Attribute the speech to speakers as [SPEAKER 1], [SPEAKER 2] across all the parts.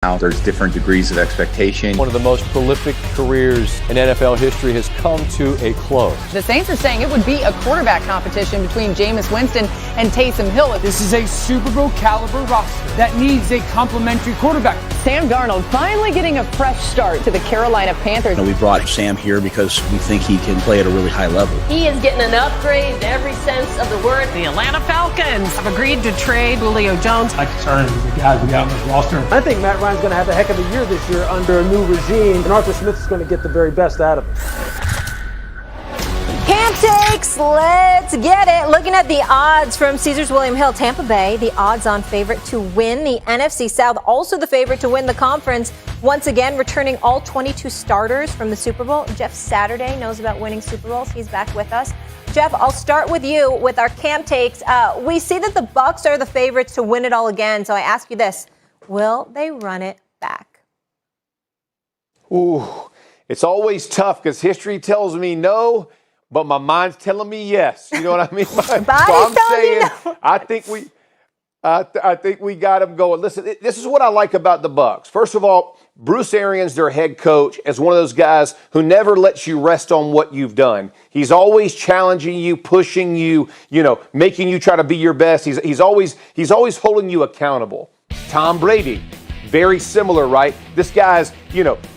[SPEAKER 1] Now there's different degrees of expectation.
[SPEAKER 2] One of the most prolific careers in NFL history has come to a close.
[SPEAKER 3] The Saints are saying it would be a quarterback competition between Jameis Winston and Taysom Hill.
[SPEAKER 4] This is a Super Bowl caliber roster that needs a complementary quarterback.
[SPEAKER 3] Sam Darnold finally getting a fresh start to the Carolina Panthers.
[SPEAKER 5] We brought Sam here because we think he can play at a really high level.
[SPEAKER 6] He is getting an upgrade in every sense of the word.
[SPEAKER 7] The Atlanta Falcons have agreed to trade Julio Jones.
[SPEAKER 8] My concern is the guys we got on this roster.
[SPEAKER 9] I think Matt Ryan's going to have a heck of a year this year under a new regime, and Arthur Smith is going to get the very best out of it.
[SPEAKER 10] Camp takes, let's get it. Looking at the odds from Caesars William Hill, Tampa Bay, the odds-on favorite to win the NFC South, also the favorite to win the conference. Once again, returning all 22 starters from the Super Bowl. Jeff Saturday knows about winning Super Bowls. He's back with us. Jeff, I'll start with you with our camp takes. We see that the Bucs are the favorites to win it all again. So I ask you this: will they run it back?
[SPEAKER 11] Ooh, it's always tough because history tells me no, but my mind's telling me yes. You know what I mean? So I'm saying, no. I think we got them going. Listen, this is what I like about the Bucs. First of all, Bruce Arians, their head coach, is one of those guys who never lets you rest on what you've done. He's always challenging you, pushing you, making you try to be your best. He's always holding you accountable. Tom Brady, very similar, right? This guy's,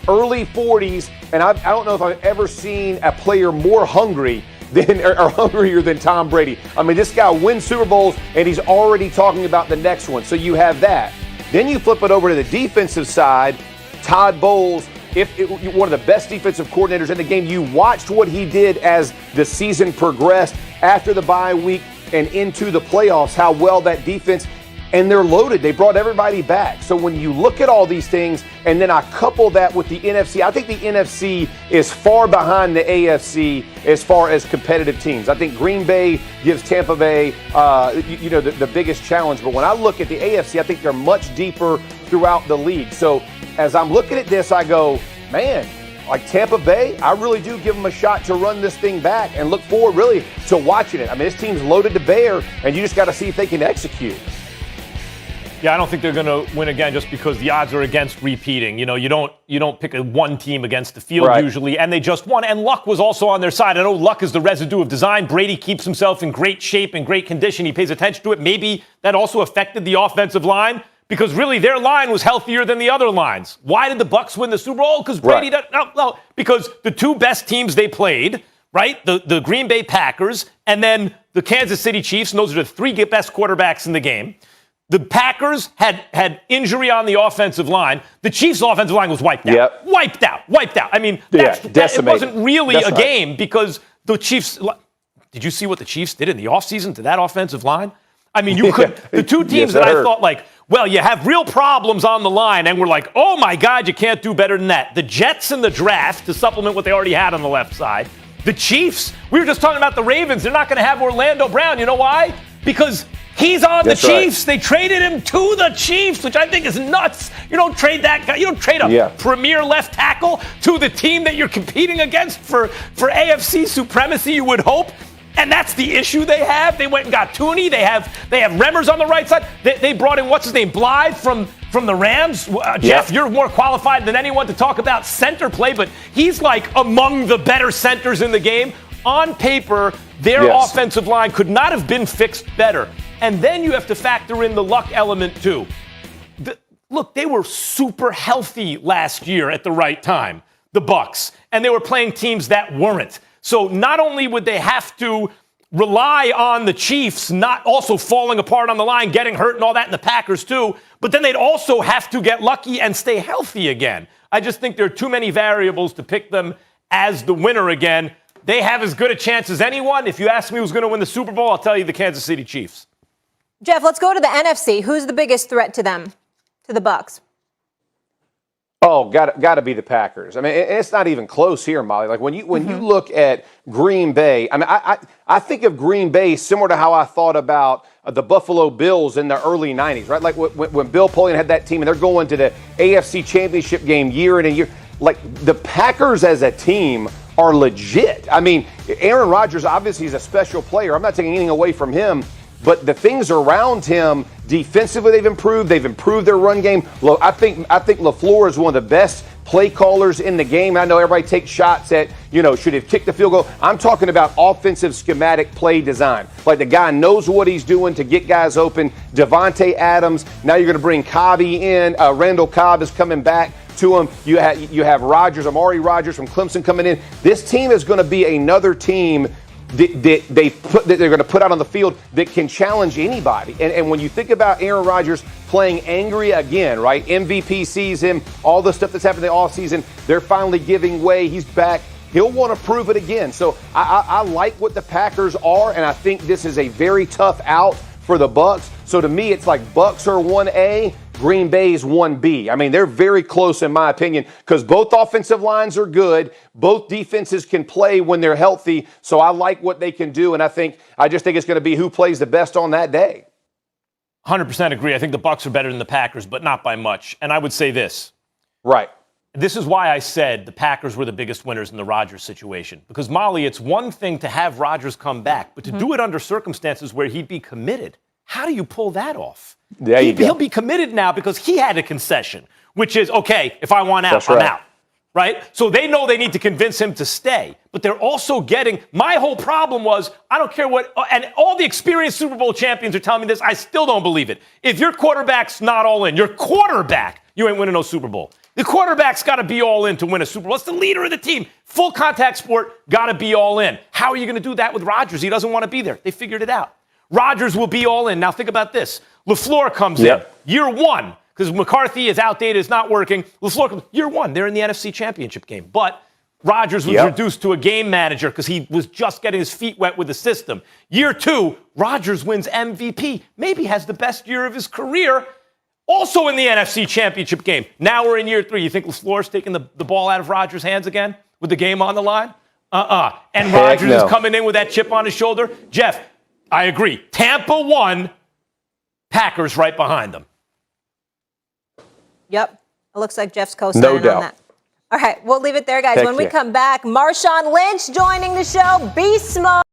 [SPEAKER 11] early 40s, and I don't know if I've ever seen a player more hungry or hungrier than Tom Brady. I mean, this guy wins Super Bowls, and he's already talking about the next one. So you have that. Then you flip it over to the defensive side. Todd Bowles, one of the best defensive coordinators in the game. You watched what he did as the season progressed after the bye week and into the playoffs, how well that defense. And they're loaded. They brought everybody back. So when you look at all these things, and then I couple that with the NFC, I think the NFC is far behind the AFC as far as competitive teams. I think Green Bay gives Tampa Bay, the biggest challenge. But when I look at the AFC, I think they're much deeper throughout the league. So as I'm looking at this, I go, man, like Tampa Bay, I really do give them a shot to run this thing back and look forward really to watching it. I mean, this team's loaded to bear, and you just got to see if they can execute.
[SPEAKER 12] Yeah, I don't think they're going to win again just because the odds are against repeating. You don't pick one team against the field usually, and they just won. And luck was also on their side. I know luck is the residue of design. Brady keeps himself in great shape and great condition. He pays attention to it. Maybe that also affected the offensive line because really their line was healthier than the other lines. Why did the Bucs win the Super Bowl? Because Brady no, because the two best teams they played, right? The Green Bay Packers and then the Kansas City Chiefs, and those are the three best quarterbacks in the game. The Packers had injury on the offensive line. The Chiefs' offensive line was wiped out.
[SPEAKER 11] Yep.
[SPEAKER 12] Wiped out. I mean, it wasn't really a game because the Chiefs – did you see what the Chiefs did in the offseason to that offensive line? I mean, you could – the two teams that I thought you have real problems on the line, and we're like, oh, my God, you can't do better than that. The Jets in the draft to supplement what they already had on the left side. The Chiefs, we were just talking about the Ravens. They're not going to have Orlando Brown. You know why? Because – he's on the Chiefs. They traded him to the Chiefs, which I think is nuts. You don't trade that guy. You don't trade a premier left tackle to the team that you're competing against for AFC supremacy, you would hope. And that's the issue they have. They went and got Tooney. They have Remmers on the right side. They brought in, what's his name, Blythe from the Rams. Jeff, you're more qualified than anyone to talk about center play, but he's like among the better centers in the game. On paper, their offensive line could not have been fixed better. And then you have to factor in the luck element, too. Look, they were super healthy last year at the right time, the Bucs, and they were playing teams that weren't. So not only would they have to rely on the Chiefs not also falling apart on the line, getting hurt and all that, and the Packers, too, but then they'd also have to get lucky and stay healthy again. I just think there are too many variables to pick them as the winner again. They have as good a chance as anyone. If you ask me who's going to win the Super Bowl, I'll tell you the Kansas City Chiefs.
[SPEAKER 10] Jeff, let's go to the NFC. Who's the biggest threat to them, to the Bucs?
[SPEAKER 11] Oh, got to be the Packers. I mean, it's not even close here, Molly. Like when you look at Green Bay, I mean, I think of Green Bay similar to how I thought about the Buffalo Bills in the early 90s, right? Like when Bill Polian had that team and they're going to the AFC Championship game year in and year. Like the Packers as a team are legit. I mean, Aaron Rodgers obviously is a special player. I'm not taking anything away from him. But the things around him Defensively, they've improved. They've improved their run game. I think LaFleur is one of the best play callers in the game. I know everybody takes shots at, should have kicked the field goal. I'm talking about offensive schematic play design. Like the guy knows what he's doing to get guys open. Devontae Adams. Now you're going to bring Cobby in. Randall Cobb is coming back to him. You have Amari Rodgers from Clemson coming in. This team is going to be another team that they're going to put out on the field that can challenge anybody. And when you think about Aaron Rodgers playing angry again, right? MVP sees him, all the stuff that's happened in the offseason, they're finally giving way. He's back. He'll want to prove it again. So I like what the Packers are, and I think this is a very tough out for the Bucs. So to me, it's like Bucs are 1A, Green Bay's 1B. I mean, they're very close in my opinion because both offensive lines are good. Both defenses can play when they're healthy. So I like what they can do, and I just think it's going to be who plays the best on that day.
[SPEAKER 12] 100% agree. I think the Bucs are better than the Packers, but not by much. And I would say this.
[SPEAKER 11] Right.
[SPEAKER 12] This is why I said the Packers were the biggest winners in the Rodgers situation. Because, Molly, it's one thing to have Rodgers come back, but to do it under circumstances where he'd be committed. How do you pull that off? He'll be committed now because he had a concession, which is, okay, if I want out, I'm out. Right? So they know they need to convince him to stay. But they're also getting, my whole problem was, I don't care what, and all the experienced Super Bowl champions are telling me this, I still don't believe it. If your quarterback's not all in, your quarterback, you ain't winning no Super Bowl. The quarterback's got to be all in to win a Super Bowl. It's the leader of the team. Full contact sport, got to be all in. How are you going to do that with Rodgers? He doesn't want to be there. They figured it out. Rodgers will be all in. Now think about this. LaFleur comes in. Year one, because McCarthy is outdated, it's not working. LaFleur comes year one. They're in the NFC Championship game. But Rodgers was reduced to a game manager because he was just getting his feet wet with the system. Year two, Rodgers wins MVP. Maybe has the best year of his career. Also in the NFC Championship game. Now we're in year three. You think LaFleur's taking the ball out of Rodgers' hands again with the game on the line? And Rodgers is coming in with that chip on his shoulder? Jeff, I agree. Tampa won. Packers right behind them.
[SPEAKER 10] Yep. It looks like Jeff's co-signing on that. All right. We'll leave it there, guys. When we come back, Marshawn Lynch joining the show. Beast Mode.